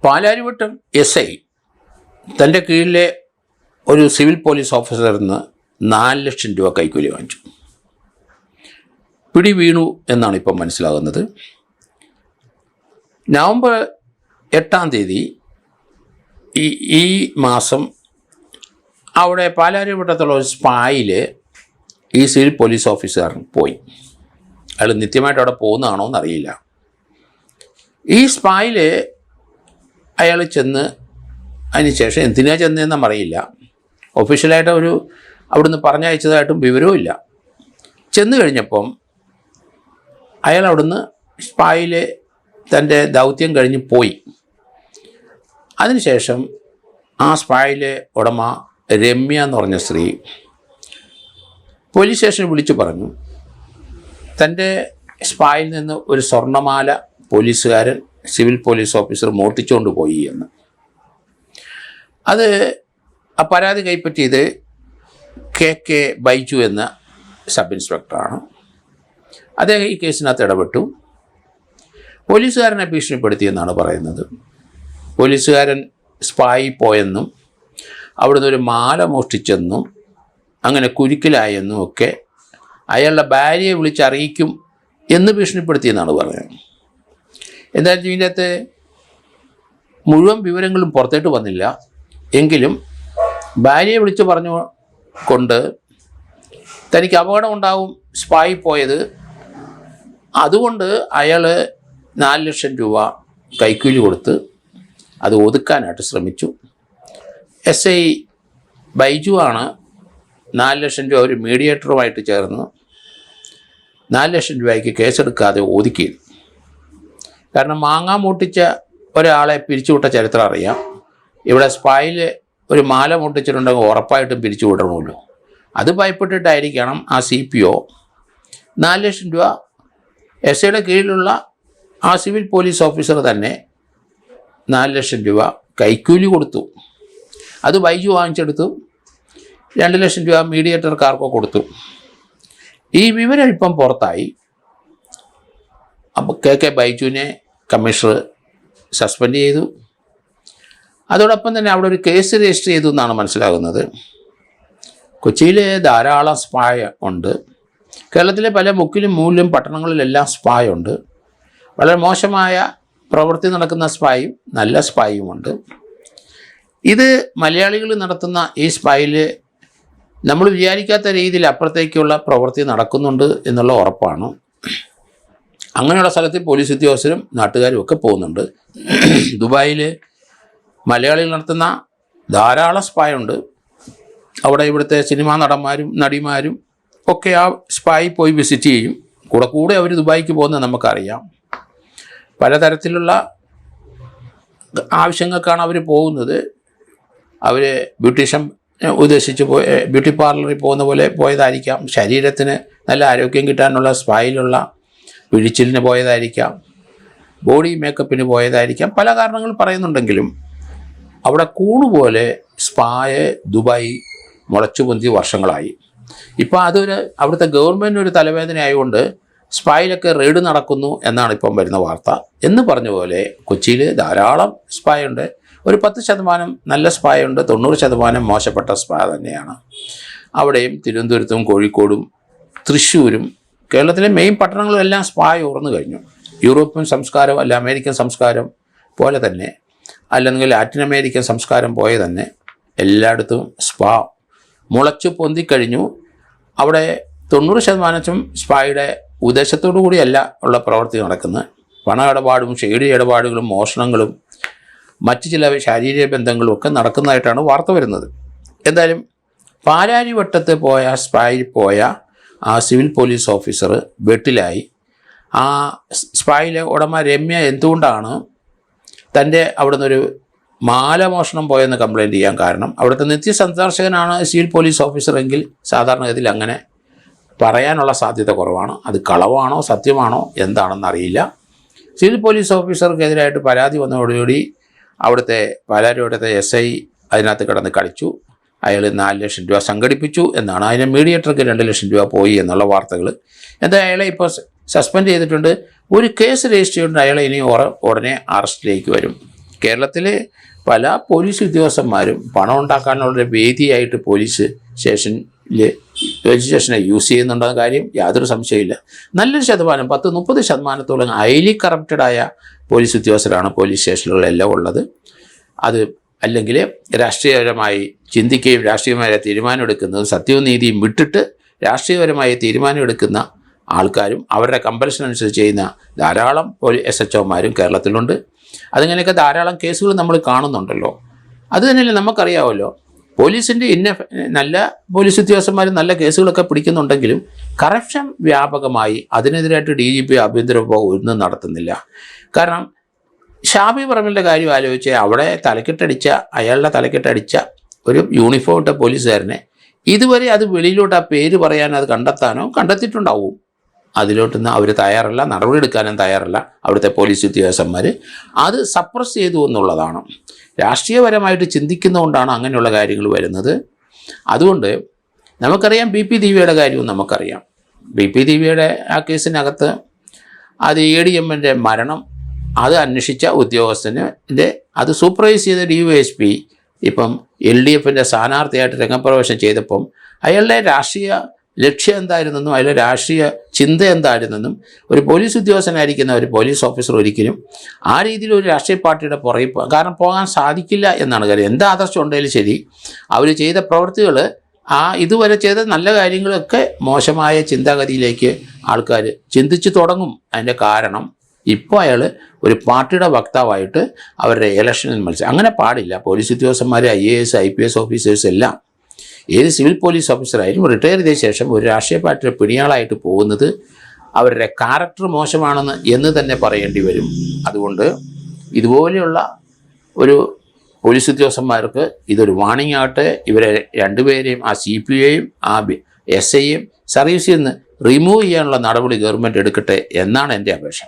Palarivattom SI തൻ്റെ കീഴിലെ ഒരു സിവിൽ പോലീസ് ഓഫീസറിൽ നിന്ന് 4 ലക്ഷം രൂപ കൈക്കൂലി വാങ്ങിച്ചു. പിടി വീണു എന്നാണ് ഇപ്പം മനസ്സിലാകുന്നത്. നവംബർ 8-ാം തീയതി ഈ മാസം അവിടെ പാലാരിവട്ടത്തുള്ള ഒരു സ്പായിൽ ഈ സിവിൽ പോലീസ് ഓഫീസർ പോയി. അയാൾ നിത്യമായിട്ട് അവിടെ പോകുന്നതാണോ എന്നറിയില്ല. ഈ സ്പായിൽ അയാൾ ചെന്ന് അതിന് ശേഷം എന്തിനാണ് ചെന്നതെന്നും അറിയില്ല. ഒഫീഷ്യലായിട്ട് അവിടുന്ന് പറഞ്ഞയച്ചതായിട്ടും വിവരവുമില്ല. ചെന്ന് കഴിഞ്ഞപ്പം അയാൾ അവിടുന്ന് സ്പായിൽ തൻ്റെ ദൗത്യം കഴിഞ്ഞ് പോയി. അതിനുശേഷം ആ സ്പായിലെ ഉടമ രമ്യ എന്ന് പറഞ്ഞ സ്ത്രീ പോലീസ് സ്റ്റേഷനിൽ വിളിച്ചു പറഞ്ഞു, തൻ്റെ സ്പായിൽ നിന്ന് ഒരു സ്വർണ്ണമാല പോലീസുകാരൻ സിവിൽ പോലീസ് ഓഫീസർ മോഷ്ടിച്ചുകൊണ്ട് പോയി എന്ന്. അത് ആ പരാതി കൈപ്പറ്റിയത് KK ബൈജു എന്ന സബ് ഇൻസ്പെക്ടറാണ്. അദ്ദേഹം ഈ കേസിനകത്ത് ഇടപെട്ടു. പോലീസുകാരനെ ഭീഷണിപ്പെടുത്തിയെന്നാണ് പറയുന്നത്. പോലീസുകാരൻ സ്പായി പോയെന്നും അവിടുന്ന് ഒരു മാല മോഷ്ടിച്ചെന്നും അങ്ങനെ കുരുക്കിലായെന്നും ഒക്കെ അയാളുടെ ഭാര്യയെ വിളിച്ചറിയിക്കും എന്ന് ഭീഷണിപ്പെടുത്തിയെന്നാണ് പറയുന്നത്. എന്തായാലും ഇതിനകത്ത് മുഴുവൻ വിവരങ്ങളും പുറത്തേട്ട് വന്നില്ല. എങ്കിലും ഭാര്യയെ വിളിച്ച് പറഞ്ഞു കൊണ്ട് തനിക്ക് അപകടം ഉണ്ടാവും സ്പായി പോയത്, അതുകൊണ്ട് അയാൾ 4 ലക്ഷം രൂപ കൈക്കൂലി കൊടുത്ത് അത് ഒതുക്കാനായിട്ട് ശ്രമിച്ചു. SI ബൈജു ആണ് 4 ലക്ഷം രൂപ ഒരു മീഡിയേറ്ററുമായിട്ട് ചേർന്ന് 4 ലക്ഷം രൂപയ്ക്ക് കേസെടുക്കാതെ ഒതുക്കിയത്. കാരണം മാങ്ങാ മൂട്ടിച്ച ഒരാളെ പിരിച്ചുവിട്ട ചരിത്രം അറിയാം. ഇവിടെ സ്പായിൽ ഒരു മാല മൂട്ടിച്ചിട്ടുണ്ടെങ്കിൽ ഉറപ്പായിട്ടും പിരിച്ചു വിടണമല്ലോ. അത് ഭയപ്പെട്ടിട്ടായിരിക്കണം ആ CPO 4 ലക്ഷം രൂപ SIയുടെ കീഴിലുള്ള ആ സിവിൽ പോലീസ് ഓഫീസർ തന്നെ 4 ലക്ഷം രൂപ കൈക്കൂലി കൊടുത്തു. അത് ബൈജു വാങ്ങിച്ചെടുത്തു. 2 ലക്ഷം രൂപ മീഡിയേറ്റർക്കാർക്കോ കൊടുത്തു. ഈ വിവരം ഇപ്പം പുറത്തായി. അപ്പോൾ KK ബൈജുവിനെ കമ്മീഷണർ സസ്പെൻഡ് ചെയ്തു. അതോടൊപ്പം തന്നെ അവിടെ ഒരു കേസ് രജിസ്റ്റർ ചെയ്തു എന്നാണ് മനസ്സിലാകുന്നത്. കൊച്ചിയിൽ ധാരാളം സ്പായ് ഉണ്ട്. കേരളത്തിലെ പല മുക്കിലും മൂലിലും പട്ടണങ്ങളിലെല്ലാം സ്പായ് ഉണ്ട്. വളരെ മോശമായ പ്രവൃത്തി നടക്കുന്ന സ്പായും നല്ല സ്പായുമുണ്ട്. ഇത് മലയാളികൾ നടത്തുന്ന ഈ സ്പായിൽ നമ്മൾ വിചാരിക്കാത്ത രീതിയിൽ അപ്പുറത്തേക്കുള്ള പ്രവൃത്തി നടക്കുന്നുണ്ട് എന്നുള്ള ഉറപ്പാണ്. അങ്ങനെയുള്ള സ്ഥലത്ത് പോലീസ് ഉദ്യോഗസ്ഥരും നാട്ടുകാരും ഒക്കെ പോകുന്നുണ്ട്. ദുബായിൽ മലയാളികൾ നടത്തുന്ന ധാരാളം സ്പായുണ്ട്. അവിടെ ഇവിടുത്തെ സിനിമാ നടന്മാരും നടിമാരും ഒക്കെ ആ സ്പായി പോയി വിസിറ്റ് ചെയ്യും. കൂടെ അവർ ദുബായിക്ക് പോകുന്നത് നമുക്കറിയാം. പലതരത്തിലുള്ള ആവശ്യങ്ങൾക്കാണ് അവർ പോകുന്നത്. അവർ ബ്യൂട്ടീഷ്യൻ ഉദ്ദേശിച്ച് ബ്യൂട്ടി പാർലറിൽ പോകുന്ന പോലെ പോയതായിരിക്കാം. ശരീരത്തിന് നല്ല ആരോഗ്യം കിട്ടാനുള്ള സ്പായിലുള്ള പിഴിച്ചിലിന് പോയതായിരിക്കാം. ബോഡി മേക്കപ്പിന് പോയതായിരിക്കാം. പല കാരണങ്ങൾ പറയുന്നുണ്ടെങ്കിലും അവിടെ കൂണുപോലെ സ്പായെ ദുബായ് മുളച്ചു പൊന്തി വർഷങ്ങളായി. ഇപ്പോൾ അവിടുത്തെ ഗവൺമെൻറ് ഒരു തലവേദന ആയതുകൊണ്ട് സ്പായിലൊക്കെ റെയ്ഡ് നടക്കുന്നു എന്നാണ് ഇപ്പം വരുന്ന വാർത്ത. എന്ന് പറഞ്ഞ പോലെ കൊച്ചിയിൽ ധാരാളം സ്പായുണ്ട്. ഒരു 10% നല്ല സ്പായുണ്ട്, 90% മോശപ്പെട്ട സ്പാ തന്നെയാണ്. അവിടെയും തിരുവനന്തപുരത്തും കോഴിക്കോടും തൃശ്ശൂരും കേരളത്തിലെ മെയിൻ പട്ടണങ്ങളിലെല്ലാം സ്പായ് ഉറന്നു കഴിഞ്ഞു. യൂറോപ്യൻ സംസ്കാരം അല്ല അമേരിക്കൻ സംസ്കാരം പോലെ തന്നെ, അല്ലെങ്കിൽ ലാറ്റിൻ അമേരിക്കൻ സംസ്കാരം പോലെ തന്നെ എല്ലായിടത്തും സ്പാ മുളച്ചു പൊന്തിക്കഴിഞ്ഞു. അവിടെ 90% സ്പായുടെ ഉദ്ദേശത്തോടു കൂടിയല്ല ഉള്ള പ്രവൃത്തി നടക്കുന്നത്. പണ ഇടപാടും ഷെയ്ഡി ഇടപാടുകളും മോഷണങ്ങളും മറ്റ് ചില ശാരീരിക ബന്ധങ്ങളും ഒക്കെ നടക്കുന്നതായിട്ടാണ് വാർത്ത വരുന്നത്. എന്തായാലും പാലാരിവട്ടത്ത് പോയ സ്പായിൽ പോയ ആ സിവിൽ പോലീസ് ഓഫീസർ വെട്ടിലായി. ആ സ്പായിലെ ഉടമ രമ്യ എന്തുകൊണ്ടാണ് തൻ്റെ അവിടുന്ന് ഒരു മാല മോഷണം പോയെന്ന് കംപ്ലയിൻറ്റ് ചെയ്യാൻ കാരണം? അവിടുത്തെ നിത്യസന്ദർശകനാണ് സിവിൽ പോലീസ് ഓഫീസറെങ്കിൽ സാധാരണഗതിയിൽ അങ്ങനെ പറയാനുള്ള സാധ്യത കുറവാണ്. അത് കളവാണോ സത്യമാണോ എന്താണെന്നറിയില്ല. സിവിൽ പോലീസ് ഓഫീസർക്കെതിരായിട്ട് പരാതി വന്നതോടുകൂടി അവിടുത്തെ പാലാരിവട്ടത്തെ SI അതിനകത്ത് കിടന്ന് കളിച്ചു. അയാൾ 4 ലക്ഷം രൂപ സംഘടിപ്പിച്ചു എന്നാണ്. അതിന് മീഡിയേറ്റർക്ക് 2 ലക്ഷം രൂപ പോയി എന്നുള്ള വാർത്തകൾ. എന്താ അയാളെ ഇപ്പോൾ സസ്പെൻഡ് ചെയ്തിട്ടുണ്ട്. ഒരു കേസ് രജിസ്റ്റർ ചെയ്തിട്ടുണ്ട്. അയാളെ ഇനി ഉടനെ അറസ്റ്റിലേക്ക് വരും. കേരളത്തിലെ പല പോലീസ് ഉദ്യോഗസ്ഥന്മാരും പണം ഉണ്ടാക്കാനുള്ള വേദിയായിട്ട് പോലീസ് സ്റ്റേഷനെ യൂസ് ചെയ്യുന്നുണ്ടെന്ന കാര്യം യാതൊരു സംശയമില്ല. നല്ലൊരു ശതമാനം 10-30% ഹൈലി കറപ്റ്റഡായ പോലീസ് ഉദ്യോഗസ്ഥരാണ് പോലീസ് സ്റ്റേഷനുകളിലെല്ലാം ഉള്ളത്. അത് അല്ലെങ്കിൽ രാഷ്ട്രീയപരമായി ചിന്തിക്കുകയും രാഷ്ട്രീയമായ തീരുമാനമെടുക്കുന്നതും സത്യവും നീതിയും വിട്ടിട്ട് രാഷ്ട്രീയപരമായ തീരുമാനമെടുക്കുന്ന ആൾക്കാരും അവരുടെ കമ്പൽഷൻ അനുസരിച്ച് ചെയ്യുന്ന ധാരാളം SHOമാരും കേരളത്തിലുണ്ട്. അതിങ്ങനെയൊക്കെ ധാരാളം കേസുകൾ നമ്മൾ കാണുന്നുണ്ടല്ലോ. അത് തന്നെയല്ലേ നമുക്കറിയാമല്ലോ, പോലീസിൻ്റെ നല്ല പോലീസ് ഉദ്യോഗസ്ഥന്മാരും നല്ല കേസുകളൊക്കെ പിടിക്കുന്നുണ്ടെങ്കിലും കറപ്ഷൻ വ്യാപകമായി അതിനെതിരായിട്ട് DGP ആഭ്യന്തര വകുപ്പ് ഒന്നും നടത്തുന്നില്ല. കാരണം ഷാഫി പറമ്പിലിൻ്റെ കാര്യം ആലോചിച്ച് അവിടെ അയാളുടെ തലക്കെട്ടടിച്ച ഒരു യൂണിഫോം ഇട്ട പോലീസുകാരനെ ഇതുവരെ അത് വെളിയിലോട്ട് ആ പേര് പറയാൻ അത് കണ്ടെത്തിയിട്ടുണ്ടാവും. അതിലോട്ടൊന്നും അവർ തയ്യാറല്ല, നടപടിയെടുക്കാനും തയ്യാറല്ല അവിടുത്തെ പോലീസ് ഉദ്യോഗസ്ഥന്മാർ. അത് സപ്രസ് ചെയ്തു എന്നുള്ളതാണ്. രാഷ്ട്രീയപരമായിട്ട് ചിന്തിക്കുന്നതുകൊണ്ടാണ് അങ്ങനെയുള്ള കാര്യങ്ങൾ വരുന്നത്. അതുകൊണ്ട് നമുക്കറിയാം BP ദിവ്യയുടെ കാര്യവും നമുക്കറിയാം. BP ദിവ്യയുടെ ആ കേസിനകത്ത് അത് ADMൻ്റെ മരണം അത് അന്വേഷിച്ച ഉദ്യോഗസ്ഥൻ്റെ അത് സൂപ്പർവൈസ് ചെയ്ത DYSP ഇപ്പം LDFൻ്റെ സ്ഥാനാർത്ഥിയായിട്ട് രംഗപ്രവേശനം ചെയ്തപ്പം അയാളുടെ രാഷ്ട്രീയ ലക്ഷ്യം എന്തായിരുന്നെന്നും അയാളുടെ രാഷ്ട്രീയ ചിന്ത എന്തായിരുന്നെന്നും ഒരു പോലീസ് ഉദ്യോഗസ്ഥനായിരിക്കുന്ന ഒരു പോലീസ് ഓഫീസർ ഒരിക്കലും ആ രീതിയിൽ ഒരു രാഷ്ട്രീയ പാർട്ടിയുടെ പുറകെ കാരണം പോകാൻ സാധിക്കില്ല എന്നാണ് കാര്യം. എന്താ ആദർശം ഉണ്ടെങ്കിലും ശരി, അവർ ചെയ്ത പ്രവൃത്തികൾ ഇതുവരെ ചെയ്ത നല്ല കാര്യങ്ങളൊക്കെ മോശമായ ചിന്താഗതിയിലേക്ക് ആൾക്കാർ ചിന്തിച്ച് തുടങ്ങും. അതിൻ്റെ കാരണം ഇപ്പോൾ അയാൾ ഒരു പാർട്ടിയുടെ വക്താവായിട്ട് അവരുടെ ഇലക്ഷനിൽ മത്സരം. അങ്ങനെ പാടില്ല. പോലീസ് ഉദ്യോഗസ്ഥന്മാർ IAS IPS ഓഫീസേഴ്സ് എല്ലാം ഏത് സിവിൽ പോലീസ് ഓഫീസറായാലും റിട്ടയർ ചെയ്ത ശേഷം ഒരു രാഷ്ട്രീയ പാർട്ടിയുടെ പിണിയാളായിട്ട് പോകുന്നത് അവരുടെ ക്യാരക്ടർ മോശമാണെന്ന് എന്ന് തന്നെ പറയേണ്ടി വരും. അതുകൊണ്ട് ഇതുപോലെയുള്ള ഒരു പോലീസ് ഉദ്യോഗസ്ഥന്മാർക്ക് ഇതൊരു വാണിംഗ് ആകട്ടെ. ഇവരെ രണ്ടുപേരെയും ആ CPയെയും ആ SIയെയും സർവീസിൽ നിന്ന് റിമൂവ് ചെയ്യാനുള്ള നടപടി ഗവൺമെൻറ് എടുക്കട്ടെ എന്നാണ് എൻ്റെ അപേക്ഷ.